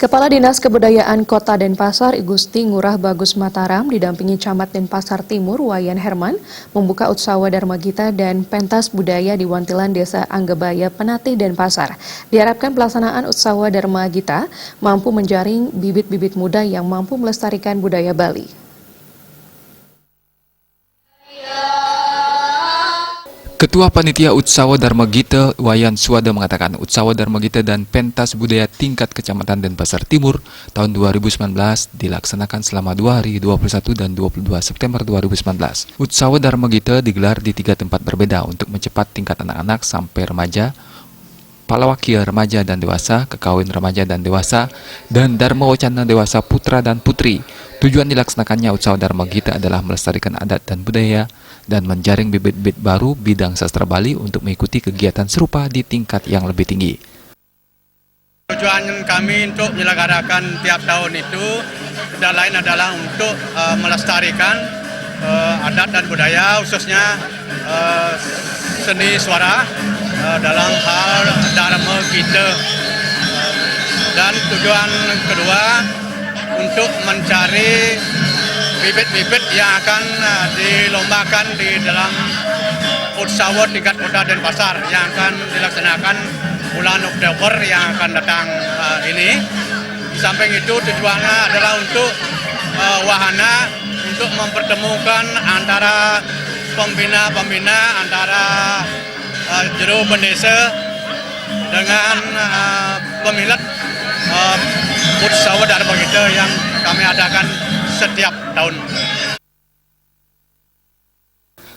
Kepala Dinas Kebudayaan Kota Denpasar, Gusti Ngurah Bagus Mataram, didampingi Camat Denpasar Timur, Wayan Herman, membuka Utsawa Dharma Gita dan pentas budaya di Wantilan Desa Anggebaya, Penati, Denpasar. Diharapkan pelaksanaan Utsawa Dharma Gita mampu menjaring bibit-bibit muda yang mampu melestarikan budaya Bali. Ketua Panitia Utsawa Dharma Gita, Wayan Suwada, mengatakan Utsawa Dharma Gita dan pentas budaya tingkat Kecamatan Denpasar Timur tahun 2019 dilaksanakan selama 2 hari 21 dan 22 September 2019. Utsawa Dharma Gita digelar di 3 tempat berbeda untuk mencepat tingkat anak-anak sampai remaja, Palawakia remaja dan dewasa, Kekawin remaja dan dewasa, dan Dharma Wacana dewasa putra dan putri. Tujuan dilaksanakannya Utsawa Dharma Gita adalah melestarikan adat dan budaya dan menjaring bibit-bibit baru bidang sastra Bali untuk mengikuti kegiatan serupa di tingkat yang lebih tinggi. Tujuan kami untuk menyelenggarakan tiap tahun itu tidak lain adalah untuk melestarikan adat dan budaya, khususnya seni suara dalam hal Dharma Gita. Dan tujuan kedua untuk mencari bibit-bibit yang akan dilombakan di dalam Utsawa tingkat Kota Denpasar yang akan dilaksanakan bulan Oktober yang akan datang ini. Di samping itu tujuannya adalah untuk wahana untuk mempertemukan antara pembina-pembina antara juru pendesa dengan pemilik Utsawa Dharma Gita yang kami adakan setiap tahun.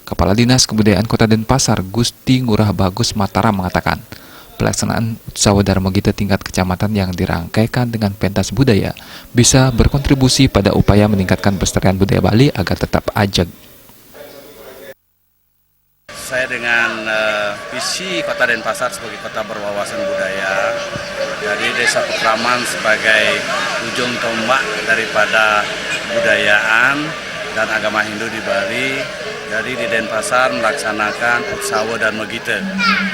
Kepala Dinas Kebudayaan Kota Denpasar, Gusti Ngurah Bagus Mataram, mengatakan pelaksanaan Utsawa Dharma Gita tingkat kecamatan yang dirangkaikan dengan pentas budaya bisa berkontribusi pada upaya meningkatkan pelestarian budaya Bali agar tetap ajeg. Saya dengan visi Kota Denpasar sebagai kota berwawasan budaya, jadi Desa Pekraman sebagai ujung tombak daripada kebudayaan dan agama Hindu di Bali. Jadi di Denpasar melaksanakan Utsawa Dharma Gita.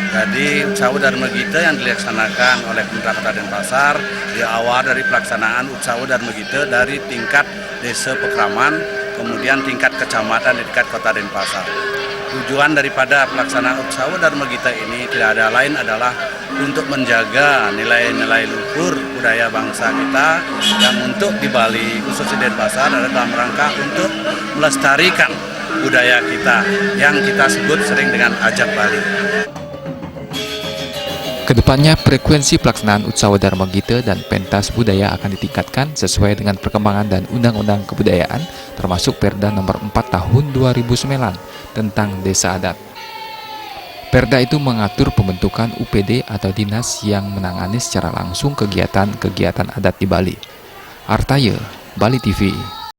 Jadi Utsawa Dharma Gita yang dilaksanakan oleh pemerintah Kota Denpasar diawal dari pelaksanaan Utsawa Dharma Gita dari tingkat Desa Pekraman, kemudian tingkat kecamatan di tingkat Kota Denpasar. Tujuan daripada pelaksanaan Utsawa Dharma Gita ini tidak ada lain adalah untuk menjaga nilai-nilai luhur budaya bangsa kita yang untuk di Bali, khususnya di Denpasar, adalah dalam rangka untuk melestarikan budaya kita yang kita sebut sering dengan ajak Bali. Kedepannya, frekuensi pelaksanaan Utsawa Dharma Gita dan pentas budaya akan ditingkatkan sesuai dengan perkembangan dan undang-undang kebudayaan, termasuk Perda Nomor 4 Tahun 2009 tentang Desa Adat. Perda itu mengatur pembentukan UPD atau dinas yang menangani secara langsung kegiatan-kegiatan adat di Bali. Artaya, Bali TV.